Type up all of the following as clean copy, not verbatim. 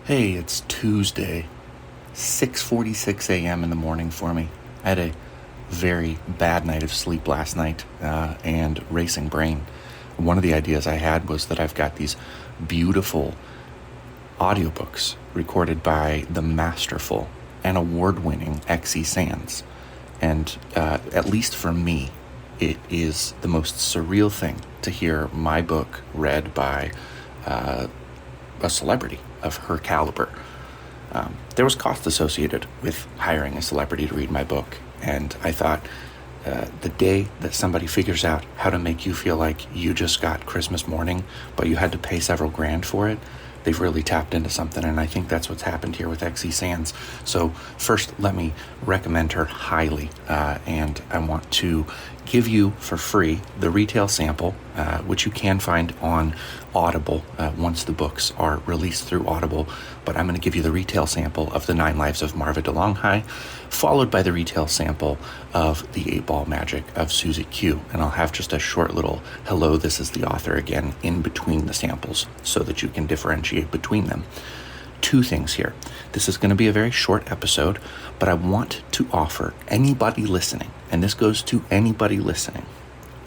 Hey, it's Tuesday, 6:46 a.m. in the morning for me. I had a very bad night of sleep last night and racing brain. One of the ideas I had was that I've got these beautiful audiobooks recorded by the masterful and award-winning X.E. Sands. And at least for me, it is the most surreal thing to hear my book read by a celebrity of her caliber. There was cost associated with hiring a celebrity to read my book, and I thought the day that somebody figures out how to make you feel like you just got Christmas morning, but you had to pay several grand for it, they've really tapped into something, and I think that's what's happened here with X.E. Sands. So first, let me recommend her highly, and I want to give you for free the retail sample, which you can find on Audible once the books are released through Audible. But I'm going to give you the retail sample of The 9 Lives of Marva de Longhai, followed by the retail sample of The 8-Ball Magic of Susie Q. And I'll have just a short little hello, this is the author again in between the samples so that you can differentiate between them. Two things here. This is going to be a very short episode, but I want to offer anybody listening, and this goes to anybody listening,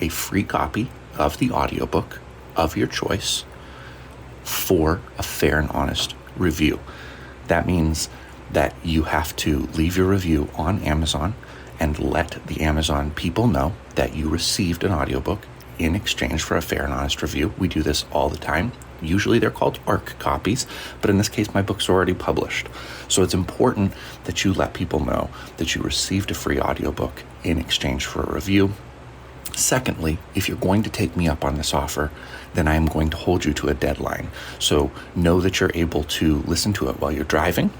a free copy of the audiobook of your choice for a fair and honest review. That means that you have to leave your review on Amazon and let the Amazon people know that you received an audiobook in exchange for a fair and honest review. We do this all the time. Usually they're called ARC copies, but in this case, my book's already published. So it's important that you let people know that you received a free audiobook in exchange for a review. Secondly, if you're going to take me up on this offer, then I am going to hold you to a deadline. So know that you're able to listen to it while you're driving.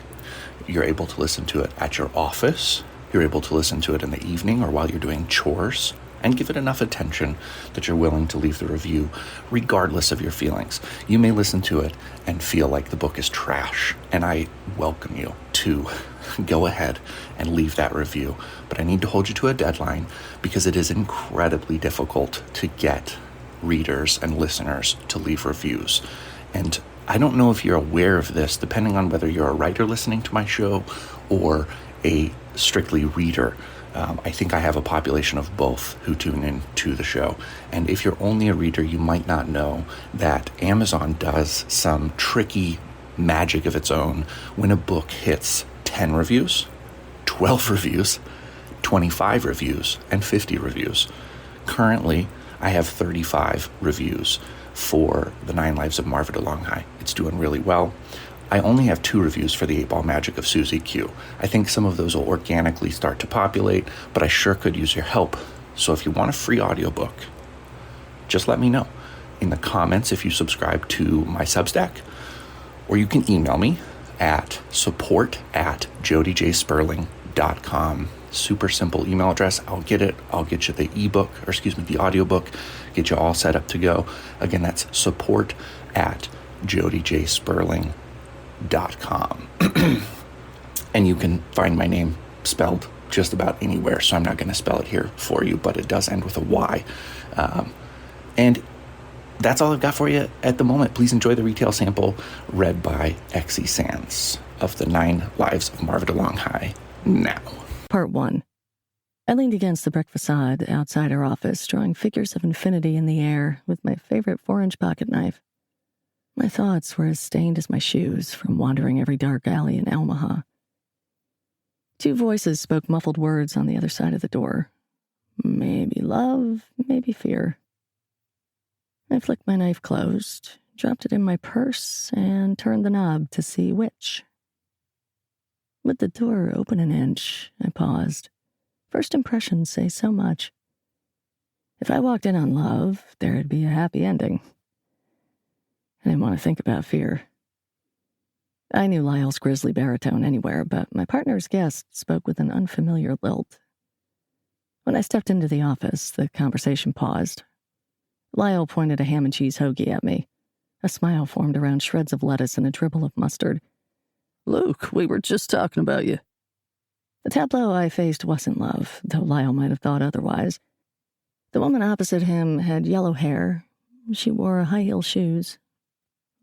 You're able to listen to it at your office. You're able to listen to it in the evening or while you're doing chores, and give it enough attention that you're willing to leave the review regardless of your feelings. You may listen to it and feel like the book is trash, and I welcome you to go ahead and leave that review. But I need to hold you to a deadline because it is incredibly difficult to get readers and listeners to leave reviews. And I don't know if you're aware of this, depending on whether you're a writer listening to my show or a strictly reader. I think I have a population of both who tune in to the show. And if you're only a reader, you might not know that Amazon does some tricky magic of its own when a book hits 10 reviews, 12 reviews, 25 reviews, and 50 reviews. Currently, I have 35 reviews for The 9 Lives of Marva de Longhai. It's doing really well. I only have 2 reviews for The 8-Ball Magic of Susie Q. I think some of those will organically start to populate, but I sure could use your help. So if you want a free audiobook, just let me know in the comments if you subscribe to my Substack, or you can email me at support@jodyjsperling.com. Super simple email address. I'll get it. I'll get you the the audiobook, get you all set up to go. Again, that's support@jodyjsperling.com. And you can find my name spelled just about anywhere, so I'm not going to spell it here for you, but it does end with a Y. And that's all I've got for you at the moment. Please enjoy the retail sample read by X.E. Sands of The 9 Lives of Marva de Longhai now. Part 1. I leaned against the brick facade outside her office, drawing figures of infinity in the air with my favorite 4-inch pocket knife. My thoughts were as stained as my shoes from wandering every dark alley in Omaha. 2 voices spoke muffled words on the other side of the door. Maybe love, maybe fear. I flicked my knife closed, dropped it in my purse, and turned the knob to see which. With the door open an inch, I paused. First impressions say so much. If I walked in on love, there'd be a happy ending. I didn't want to think about fear. I knew Lyle's grisly baritone anywhere, but my partner's guest spoke with an unfamiliar lilt. When I stepped into the office, the conversation paused. Lyle pointed a ham and cheese hoagie at me. A smile formed around shreds of lettuce and a dribble of mustard. Luke, we were just talking about you. The tableau I faced wasn't love, though Lyle might have thought otherwise. The woman opposite him had yellow hair. She wore high-heel shoes.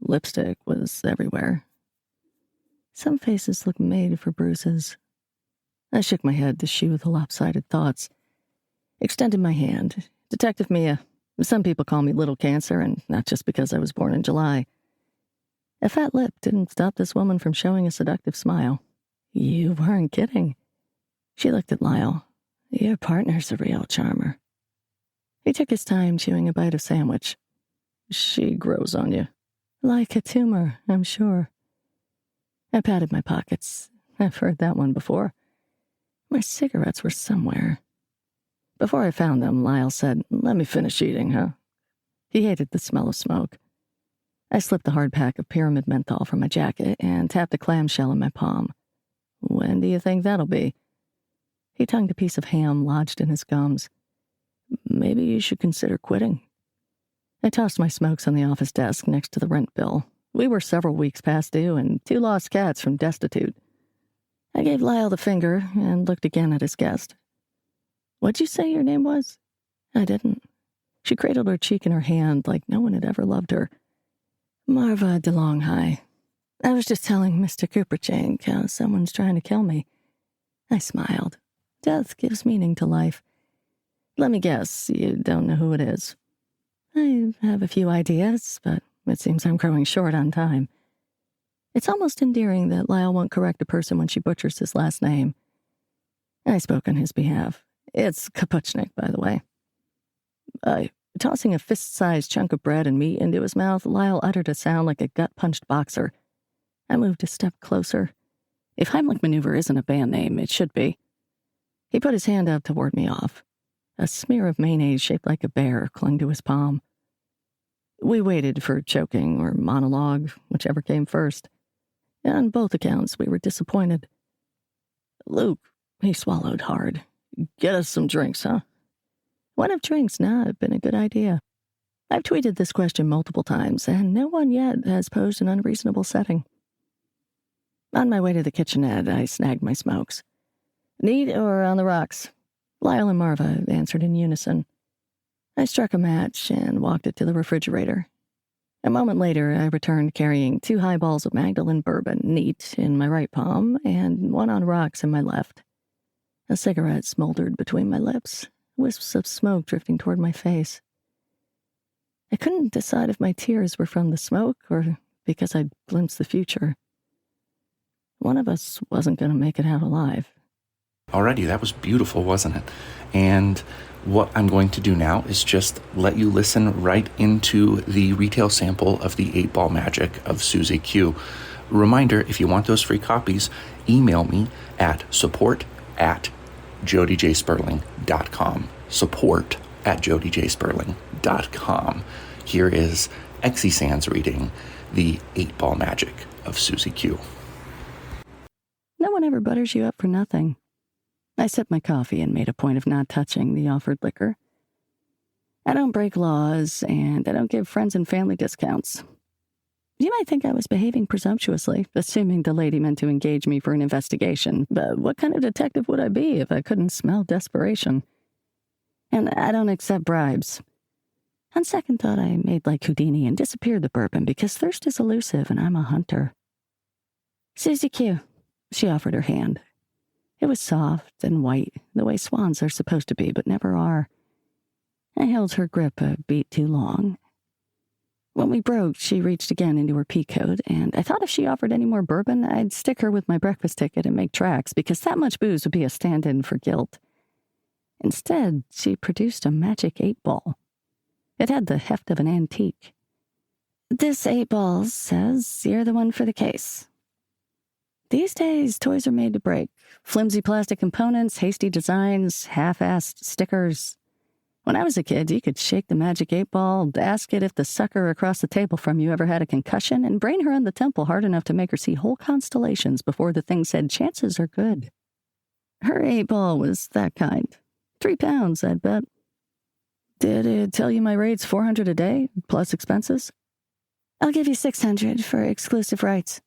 Lipstick was everywhere. Some faces look made for bruises. I shook my head to shoo the lopsided thoughts. Extended my hand. Detective Mia. Some people call me Little Cancer, and not just because I was born in July. A fat lip didn't stop this woman from showing a seductive smile. You weren't kidding. She looked at Lyle. Your partner's a real charmer. He took his time chewing a bite of sandwich. She grows on you. Like a tumor, I'm sure. I patted my pockets. I've heard that one before. My cigarettes were somewhere. Before I found them, Lyle said, "Let me finish eating, huh?" He hated the smell of smoke. I slipped a hard pack of pyramid menthol from my jacket and tapped a clamshell in my palm. When do you think that'll be? He tongued a piece of ham lodged in his gums. Maybe you should consider quitting. I tossed my smokes on the office desk next to the rent bill. We were several weeks past due and 2 lost cats from destitute. I gave Lyle the finger and looked again at his guest. What'd you say your name was? I didn't. She cradled her cheek in her hand like no one had ever loved her. Marva DeLonghigh. I was just telling Mr. Cooperchank how someone's trying to kill me. I smiled. Death gives meaning to life. Let me guess, you don't know who it is. I have a few ideas, but it seems I'm growing short on time. It's almost endearing that Lyle won't correct a person when she butchers his last name. I spoke on his behalf. It's Kapuchnik, by the way. Tossing a fist-sized chunk of bread and meat into his mouth, Lyle uttered a sound like a gut-punched boxer. I moved a step closer. If Heimlich Maneuver isn't a band name, it should be. He put his hand out to ward me off. A smear of mayonnaise shaped like a bear clung to his palm. We waited for choking or monologue, whichever came first. On both accounts, we were disappointed. Luke, he swallowed hard. Get us some drinks, huh? What if drinks not been a good idea? I've tweeted this question multiple times, and no one yet has posed an unreasonable setting. On my way to the kitchenette, I snagged my smokes. Neat or on the rocks? Lyle and Marva answered in unison. I struck a match and walked it to the refrigerator. A moment later, I returned carrying 2 highballs of Magdalen bourbon, neat, in my right palm, and 1 on rocks in my left. A cigarette smoldered between my lips, wisps of smoke drifting toward my face. I couldn't decide if my tears were from the smoke or because I'd glimpsed the future. One of us wasn't going to make it out alive. Alrighty, that was beautiful, wasn't it? And what I'm going to do now is just let you listen right into the retail sample of the 8-Ball Magic of Susie Q. Reminder, if you want those free copies, email me at support@jodyjsperling.com. support@jodyjsperling.com. Here is Exy Sands reading the 8-Ball Magic of Susie Q. No one ever butters you up for nothing. I sipped my coffee and made a point of not touching the offered liquor. I don't break laws, and I don't give friends and family discounts. You might think I was behaving presumptuously, assuming the lady meant to engage me for an investigation, but what kind of detective would I be if I couldn't smell desperation? And I don't accept bribes. On second thought, I made like Houdini and disappeared the bourbon because thirst is elusive and I'm a hunter. Susie Q. She offered her hand. It was soft and white, the way swans are supposed to be, but never are. I held her grip a beat too long. When we broke, she reached again into her pea coat, and I thought if she offered any more bourbon, I'd stick her with my breakfast ticket and make tracks, because that much booze would be a stand-in for guilt. Instead, she produced a magic 8-ball. It had the heft of an antique. This 8-ball says you're the one for the case. These days, toys are made to break. Flimsy plastic components, hasty designs, half-assed stickers. When I was a kid, you could shake the magic 8-ball, ask it if the sucker across the table from you ever had a concussion, and brain her in the temple hard enough to make her see whole constellations before the thing said, chances are good. Her 8-ball was that kind. 3 pounds, I'd bet. Did it tell you my rate's $400 a day, plus expenses? I'll give you $600 for exclusive rights.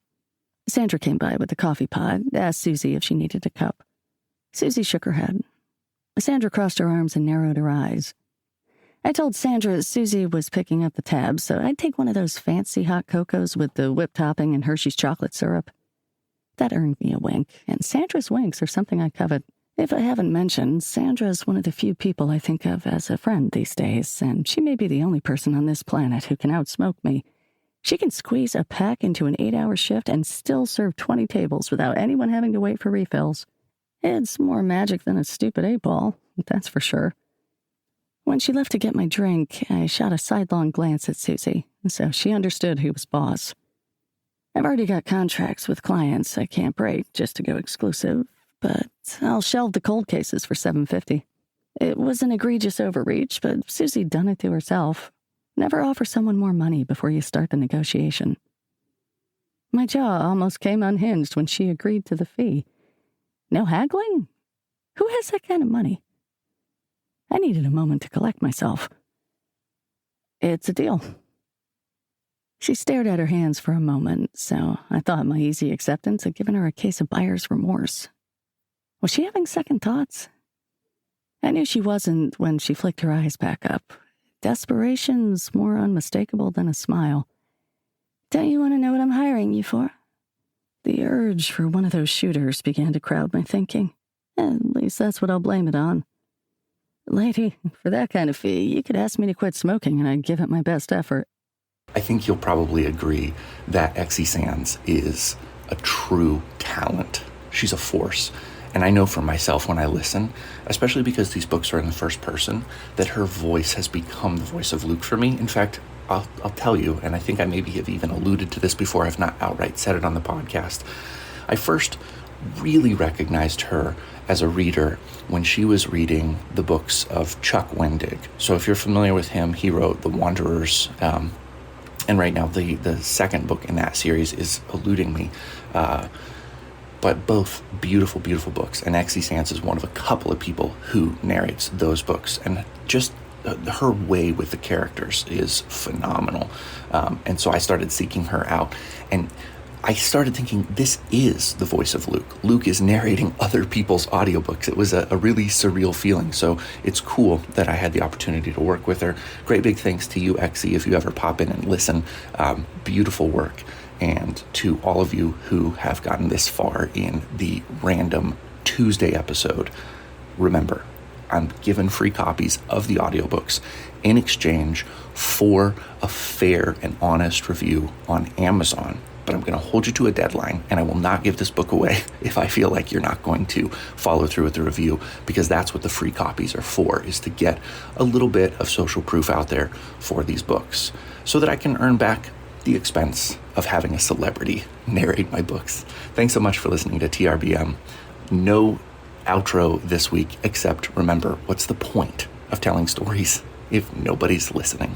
Sandra came by with the coffee pot, asked Susie if she needed a cup. Susie shook her head. Sandra crossed her arms and narrowed her eyes. I told Sandra Susie was picking up the tab, so I'd take one of those fancy hot cocos with the whipped topping and Hershey's chocolate syrup. That earned me a wink, and Sandra's winks are something I covet. If I haven't mentioned, Sandra's one of the few people I think of as a friend these days, and she may be the only person on this planet who can outsmoke me. She can squeeze a pack into an 8-hour shift and still serve 20 tables without anyone having to wait for refills. It's more magic than a stupid 8-ball, that's for sure. When she left to get my drink, I shot a sidelong glance at Susie, so she understood who was boss. I've already got contracts with clients I can't break just to go exclusive, but I'll shelve the cold cases for $750. It was an egregious overreach, but Susie done it to herself. Never offer someone more money before you start the negotiation. My jaw almost came unhinged when she agreed to the fee. No haggling? Who has that kind of money? I needed a moment to collect myself. It's a deal. She stared at her hands for a moment, so I thought my easy acceptance had given her a case of buyer's remorse. Was she having second thoughts? I knew she wasn't when she flicked her eyes back up. Desperation's more unmistakable than a smile. Don't you want to know what I'm hiring you for? The urge for one of those shooters began to crowd my thinking. At least that's what I'll blame it on. Lady, for that kind of fee, you could ask me to quit smoking and I'd give it my best effort. I think you'll probably agree that Exie Sands is a true talent. She's a force. And I know for myself when I listen, especially because these books are in the first person, that her voice has become the voice of Luke for me. In fact, I'll tell you, and I think I maybe have even alluded to this before, I've not outright said it on the podcast. I first really recognized her as a reader when she was reading the books of Chuck Wendig. So if you're familiar with him, he wrote The Wanderers, and right now the second book in that series is eluding me. But both beautiful, beautiful books. And Exie Sands is one of a couple of people who narrates those books. And just her way with the characters is phenomenal. And so I started seeking her out. And I started thinking, this is the voice of Luke. Luke is narrating other people's audiobooks. It was a really surreal feeling. So it's cool that I had the opportunity to work with her. Great big thanks to you, Exie, if you ever pop in and listen. Beautiful work. And to all of you who have gotten this far in the random Tuesday episode, remember, I'm giving free copies of the audiobooks in exchange for a fair and honest review on Amazon. But I'm going to hold you to a deadline, and I will not give this book away if I feel like you're not going to follow through with the review, because that's what the free copies are for, is to get a little bit of social proof out there for these books so that I can earn back the expense of having a celebrity narrate my books. Thanks so much for listening to TRBM. No outro this week, except remember, what's the point of telling stories if nobody's listening?